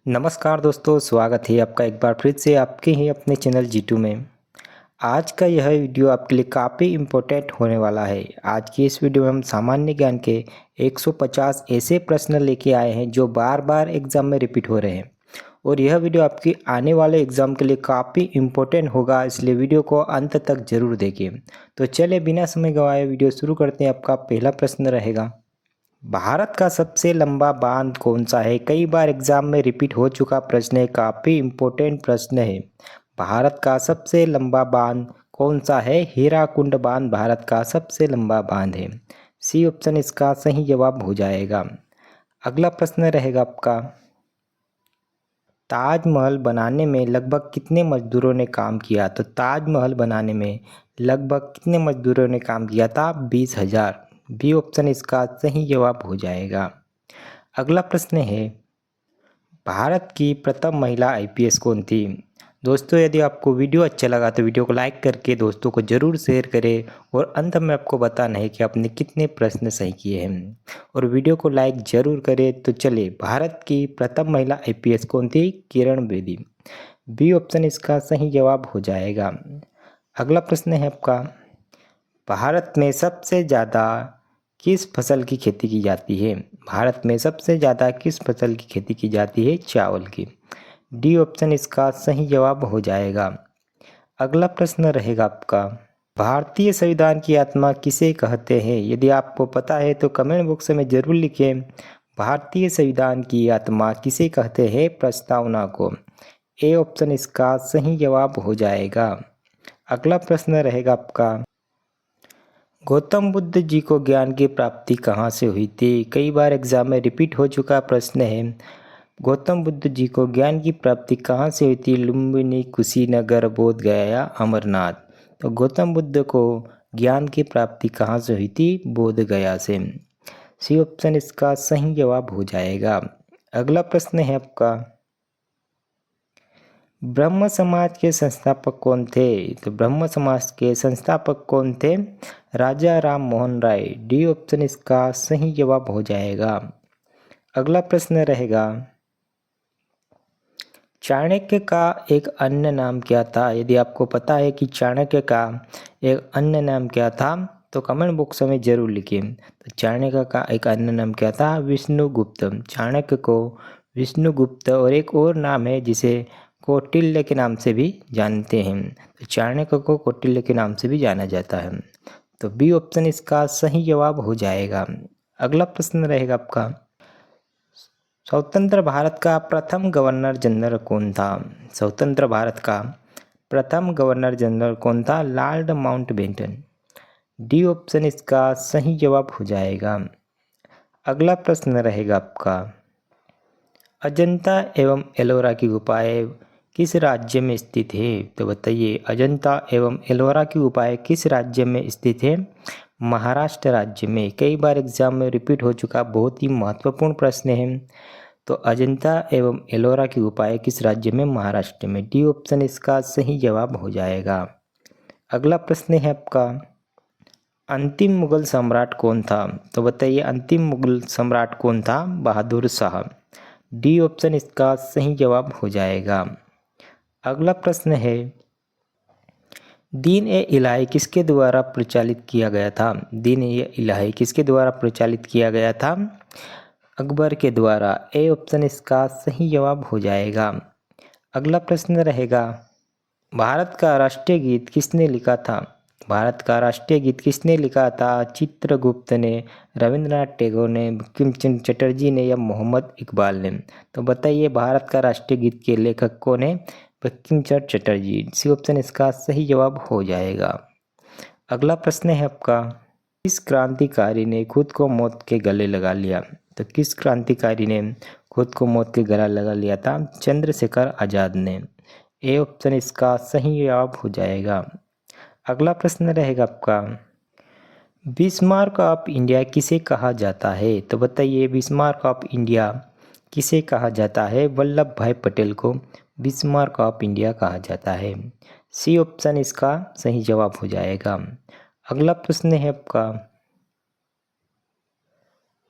नमस्कार दोस्तों, स्वागत है आपका एक बार फिर से आपके ही अपने चैनल G2 में। आज का यह वीडियो आपके लिए काफ़ी इम्पोर्टेंट होने वाला है। आज की इस वीडियो में हम सामान्य ज्ञान के 150 ऐसे प्रश्न लेके आए हैं जो बार बार एग्ज़ाम में रिपीट हो रहे हैं और यह वीडियो आपकी आने वाले एग्ज़ाम के लिए काफ़ी इम्पोर्टेंट होगा, इसलिए वीडियो को अंत तक ज़रूर देखिए। तो चलिए बिना समय गंवाए वीडियो शुरू करते हैं। आपका पहला प्रश्न रहेगा, भारत का सबसे लंबा बांध कौन सा है? कई बार एग्जाम में रिपीट हो चुका प्रश्न है, काफ़ी इम्पोर्टेंट प्रश्न है। भारत का सबसे लंबा बांध कौन सा है? हीराकुंड बांध भारत का सबसे लंबा बांध है। सी ऑप्शन इसका सही जवाब हो जाएगा। अगला प्रश्न रहेगा आपका, ताजमहल बनाने में लगभग कितने मजदूरों ने काम किया? तो ताजमहल बनाने में लगभग कितने मजदूरों ने काम किया था? 20,000। बी ऑप्शन इसका सही जवाब हो जाएगा। अगला प्रश्न है, भारत की प्रथम महिला आईपीएस कौन थी? दोस्तों, यदि आपको वीडियो अच्छा लगा तो वीडियो को लाइक करके दोस्तों को ज़रूर शेयर करें और अंत में आपको बताना है कि आपने कितने प्रश्न सही किए हैं और वीडियो को लाइक ज़रूर करें। तो चलिए, भारत की प्रथम महिला आईपीएस कौन थी? किरण बेदी। बी ऑप्शन इसका सही जवाब हो जाएगा। अगला प्रश्न है आपका, भारत में सबसे ज़्यादा किस फसल की खेती की जाती है? भारत में सबसे ज़्यादा किस फसल की खेती की जाती है? चावल की। डी ऑप्शन इसका सही जवाब हो जाएगा। अगला प्रश्न रहेगा आपका, भारतीय संविधान की आत्मा किसे कहते हैं? यदि आपको पता है तो कमेंट बॉक्स में ज़रूर लिखें। भारतीय संविधान की आत्मा किसे कहते हैं? प्रस्तावना को। ए ऑप्शन इसका सही जवाब हो जाएगा। अगला प्रश्न रहेगा आपका, गौतम बुद्ध जी को ज्ञान की प्राप्ति कहाँ से हुई थी? कई बार एग्जाम में रिपीट हो चुका प्रश्न है। गौतम बुद्ध जी को ज्ञान की प्राप्ति कहाँ से हुई थी? लुम्बिनी, कुशीनगर, बोध गया या अमरनाथ? तो गौतम बुद्ध को ज्ञान की प्राप्ति कहाँ से हुई थी? बोध गया से। सी ऑप्शन इसका सही जवाब हो जाएगा। अगला प्रश्न है आपका, ब्रह्म समाज के संस्थापक कौन थे? तो ब्रह्म समाज के संस्थापक कौन थे? राजा राम मोहन राय। डी ऑप्शन इसका सही जवाब हो जाएगा। अगला प्रश्न रहेगा, चाणक्य का एक अन्य नाम क्या था? यदि आपको पता है कि चाणक्य का एक अन्य नाम क्या था तो कमेंट बॉक्स में जरूर लिखिए। तो चाणक्य का एक अन्य नाम क्या था? विष्णुगुप्त। चाणक्य को विष्णुगुप्त और एक और नाम है जिसे कौटिल्य के नाम से भी जानते हैं। तो चाणक्य को कौटिल्य के नाम से भी जाना जाता है। तो बी ऑप्शन इसका सही जवाब हो जाएगा। अगला प्रश्न रहेगा आपका, स्वतंत्र भारत का प्रथम गवर्नर जनरल कौन था? स्वतंत्र भारत का प्रथम गवर्नर जनरल कौन था? Lord Mountbatten. डी ऑप्शन इसका सही जवाब हो जाएगा। अगला प्रश्न रहेगा आपका, अजंता एवं एलोरा की गुफाएं किस राज्य में स्थित है? तो बताइए, अजंता एवं एलोरा की गुफाएं किस राज्य में स्थित है? महाराष्ट्र राज्य में। कई बार एग्जाम में रिपीट हो चुका बहुत ही महत्वपूर्ण प्रश्न है। तो अजंता एवं एलोरा की गुफाएं किस राज्य में? महाराष्ट्र में। डी ऑप्शन इसका सही जवाब हो जाएगा। अगला प्रश्न है आपका, अंतिम मुगल सम्राट कौन था? तो बताइए, अंतिम मुगल सम्राट कौन था? बहादुर शाह। डी ऑप्शन इसका सही जवाब हो जाएगा। अगला प्रश्न है, दीन ए इलाही किसके द्वारा प्रचालित किया गया था? दीन ए इलाही किसके द्वारा प्रचालित किया गया था? अकबर के द्वारा। ए ऑप्शन इसका सही जवाब हो जाएगा। अगला प्रश्न रहेगा, भारत का राष्ट्रीय गीत किसने लिखा था? भारत का राष्ट्रीय गीत किसने लिखा था? चित्रगुप्त ने, रविंद्रनाथ टैगोर ने, बंकिम चंद्र चटर्जी ने या मोहम्मद इकबाल ने? तो बताइए, भारत का राष्ट्रीय गीत के लेखक कौन है? बंकिम चंद्र चटर्जी। सी ऑप्शन इसका सही जवाब हो जाएगा। अगला प्रश्न है आपका, किस क्रांतिकारी ने खुद को मौत के गले लगा लिया? तो किस क्रांतिकारी ने खुद को मौत के गला लगा लिया था? चंद्रशेखर आजाद ने। ए ऑप्शन इसका सही जवाब हो जाएगा। अगला प्रश्न रहेगा आपका, बिस्मार्क ऑफ इंडिया किसे कहा जाता है? तो बताइए, बिस्मार्क ऑफ इंडिया किसे कहा जाता है? वल्लभ भाई पटेल को बिस्मार्क ऑफ इंडिया कहा जाता है। सी ऑप्शन इसका सही जवाब हो जाएगा। अगला प्रश्न है आपका,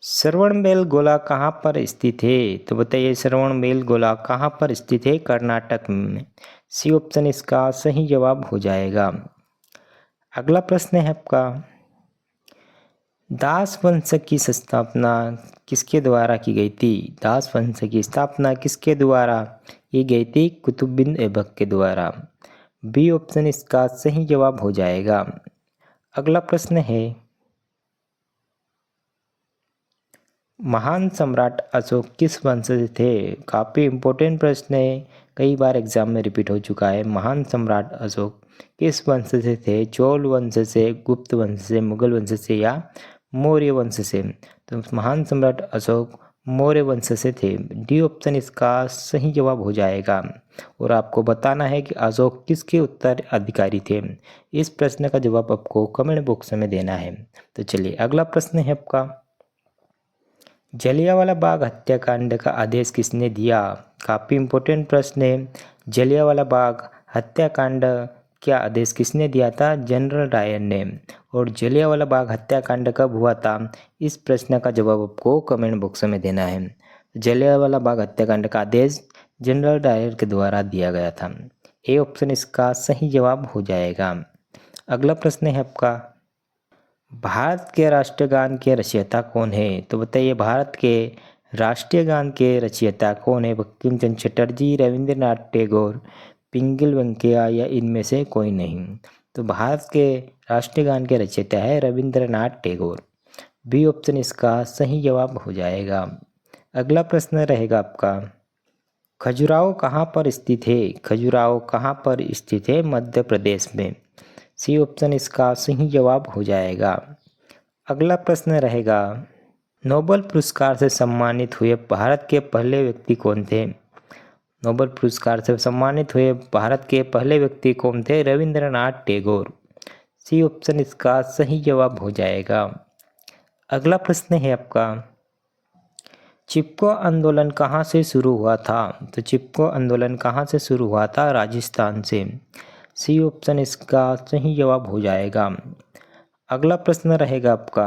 श्रवणबेलगोला कहाँ पर स्थित है? तो बताइए श्रवणबेलगोला कहाँ पर स्थित है? कर्नाटक में। सी ऑप्शन इसका सही जवाब हो जाएगा। अगला प्रश्न है आपका, दास वंश की स्थापना किसके द्वारा की गई थी? दास वंश की स्थापना किसके द्वारा की गई थी? कुतुबुद्दीन ऐबक के द्वारा। बी ऑप्शन इसका सही जवाब हो जाएगा। अगला प्रश्न है, महान सम्राट अशोक किस वंश से थे? काफ़ी इम्पोर्टेंट प्रश्न है, कई बार एग्जाम में रिपीट हो चुका है। महान सम्राट अशोक किस वंश से थे? चोल वंश से, गुप्त वंश से, मुगल वंश से या मौर्य वंश से? तो महान सम्राट अशोक मौर्य वंश से थे। डी ऑप्शन इसका सही जवाब हो जाएगा। और आपको बताना है कि अशोक किसके उत्तराधिकारी थे। इस प्रश्न का जवाब आपको कमेंट बॉक्स में देना है। तो चलिए अगला प्रश्न है आपका, जलियांवाला बाग हत्याकांड का आदेश किसने दिया? काफ़ी इम्पोर्टेंट प्रश्न है। जलियांवाला बाग हत्याकांड क्या आदेश किसने दिया था? जनरल डायर ने। और जलियांवाला बाग हत्याकांड कब हुआ था? इस प्रश्न का जवाब आपको कमेंट बॉक्स में देना है। जलियांवाला बाग हत्याकांड का आदेश जनरल डायर के द्वारा दिया गया था। ए ऑप्शन इसका सही जवाब हो जाएगा। अगला प्रश्न है आपका, भारत के राष्ट्रीय गान के रचयिता कौन है? तो बताइए भारत के राष्ट्रीय गान के रचयिता कौन है? बंकिम चंद्र चटर्जी, रविंद्रनाथ टैगोर, पिंगल वेंकैया या इनमें से कोई नहीं? तो भारत के राष्ट्रीय गान के रचयिता है रविंद्रनाथ टैगोर। बी ऑप्शन इसका सही जवाब हो जाएगा। अगला प्रश्न रहेगा आपका, खजुराहो कहाँ पर स्थित है? खजुराहो कहाँ पर स्थित है? मध्य प्रदेश में। सी ऑप्शन इसका सही जवाब हो जाएगा। अगला प्रश्न रहेगा, नोबेल पुरस्कार से सम्मानित हुए भारत के पहले व्यक्ति कौन थे? नोबेल पुरस्कार से सम्मानित हुए भारत के पहले व्यक्ति कौन थे? रविंद्रनाथ टैगोर। सी ऑप्शन इसका सही जवाब हो जाएगा। अगला प्रश्न है आपका, चिपको आंदोलन कहाँ से शुरू हुआ था? तो चिपको आंदोलन कहाँ से शुरू हुआ था? राजस्थान से। सी ऑप्शन इसका सही जवाब हो जाएगा। अगला प्रश्न रहेगा आपका,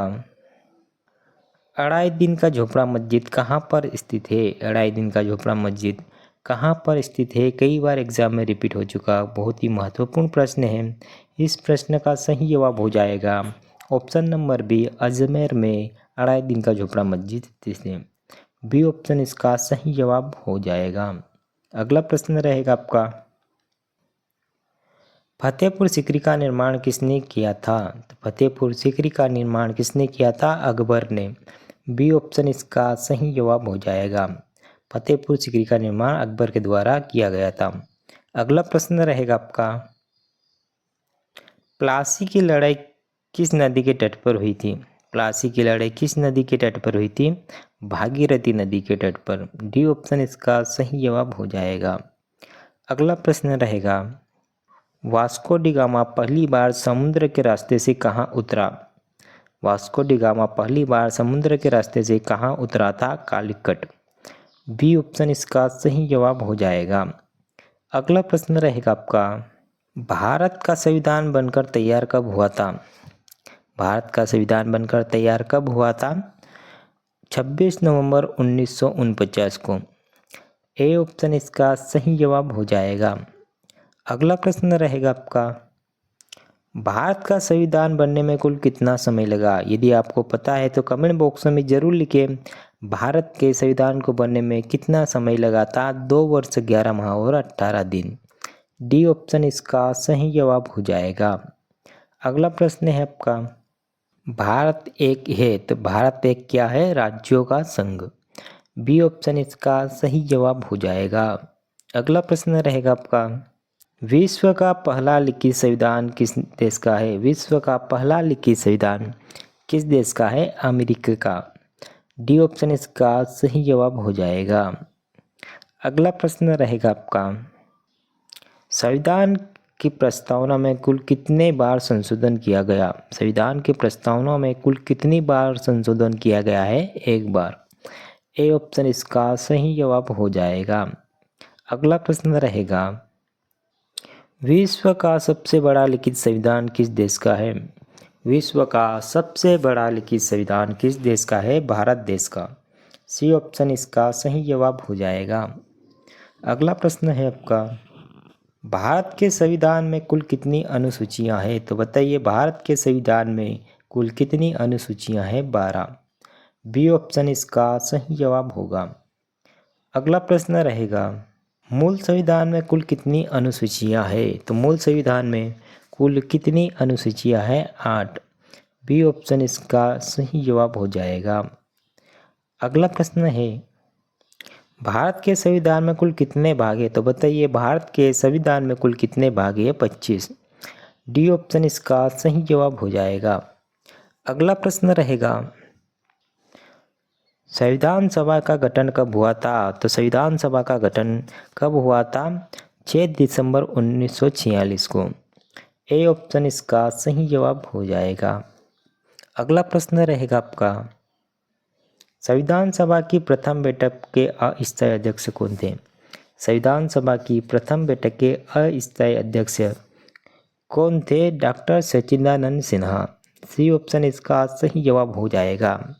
अढ़ाई दिन का झोपड़ा मस्जिद कहाँ पर स्थित है? अढ़ाई दिन का झोपड़ा मस्जिद कहाँ पर स्थित है? कई बार एग्जाम में रिपीट हो चुका, बहुत ही महत्वपूर्ण प्रश्न है। इस प्रश्न का सही जवाब हो जाएगा ऑप्शन नंबर बी, अजमेर में अढ़ाई दिन का झोपड़ा मस्जिद स्थित है। बी ऑप्शन इसका सही जवाब हो जाएगा। अगला प्रश्न रहेगा आपका, फतेहपुर सीकरी का निर्माण किसने किया था? तो फतेहपुर सीकरी का निर्माण किसने किया था? अकबर ने। बी ऑप्शन इसका सही जवाब हो जाएगा। फतेहपुर सीकरी का निर्माण अकबर के द्वारा किया गया था। अगला प्रश्न रहेगा आपका, प्लासी की लड़ाई किस नदी के तट पर हुई थी? प्लासी की लड़ाई किस नदी के तट पर हुई थी? भागीरथी नदी के तट पर। डी ऑप्शन इसका सही जवाब हो जाएगा। अगला प्रश्न रहेगा, वास्को डी गामा पहली बार समुद्र के रास्ते से कहाँ उतरा? वास्को डी गामा पहली बार समुद्र के रास्ते से कहाँ उतरा था? कालीकट। बी ऑप्शन इसका सही जवाब हो जाएगा। अगला प्रश्न रहेगा आपका, भारत का संविधान बनकर तैयार कब हुआ था? भारत का संविधान बनकर तैयार कब हुआ था? 26 नवंबर 1949 को। ए ऑप्शन इसका सही जवाब हो जाएगा। अगला प्रश्न रहेगा आपका, भारत का संविधान बनने में कुल कितना समय लगा? यदि आपको पता है तो कमेंट बॉक्स में ज़रूर लिखें, भारत के संविधान को बनने में कितना समय लगा था? 2 वर्ष 11 माह और 18 दिन। डी ऑप्शन इसका सही जवाब हो जाएगा। अगला प्रश्न है आपका, भारत एक है तो भारत एक क्या है? राज्यों का संघ। बी ऑप्शन इसका सही जवाब हो जाएगा। अगला प्रश्न रहेगा आपका, विश्व का पहला लिखित संविधान किस देश का है? विश्व का पहला लिखित संविधान किस देश का है? अमेरिका का। डी ऑप्शन इसका सही जवाब हो जाएगा। अगला प्रश्न रहेगा आपका, संविधान की प्रस्तावना में कुल कितने बार संशोधन किया गया? संविधान की प्रस्तावना में कुल कितनी बार संशोधन किया गया है? 1 बार। ए ऑप्शन इसका सही जवाब हो जाएगा। अगला प्रश्न रहेगा, विश्व का सबसे बड़ा लिखित संविधान किस देश का है? विश्व का सबसे बड़ा लिखित संविधान किस देश का है? भारत देश का। सी ऑप्शन इसका सही जवाब हो जाएगा। अगला प्रश्न है आपका, भारत के संविधान में कुल कितनी अनुसूचियां हैं? तो बताइए भारत के संविधान में कुल कितनी अनुसूचियां हैं? 12। बी ऑप्शन इसका सही जवाब होगा। अगला प्रश्न रहेगा, मूल संविधान में कुल कितनी अनुसूचियां हैं? तो मूल संविधान में कुल कितनी अनुसूचियां हैं? 8। बी ऑप्शन इसका सही जवाब हो जाएगा। अगला प्रश्न है, भारत के संविधान में कुल कितने भाग हैं? तो बताइए भारत के संविधान में कुल कितने भाग हैं? 25। डी ऑप्शन इसका सही जवाब हो जाएगा। अगला प्रश्न रहेगा, संविधान सभा का गठन कब हुआ था? तो संविधान सभा का गठन कब हुआ था? 6 दिसंबर 1946 को। ए ऑप्शन इसका सही जवाब हो जाएगा। अगला प्रश्न रहेगा आपका, संविधान सभा की प्रथम बैठक के अस्थायी अध्यक्ष कौन थे? संविधान सभा की प्रथम बैठक के अस्थायी अध्यक्ष कौन थे? डॉक्टर सच्चिदानंद सिन्हा। सी ऑप्शन इसका सही जवाब हो जाएगा।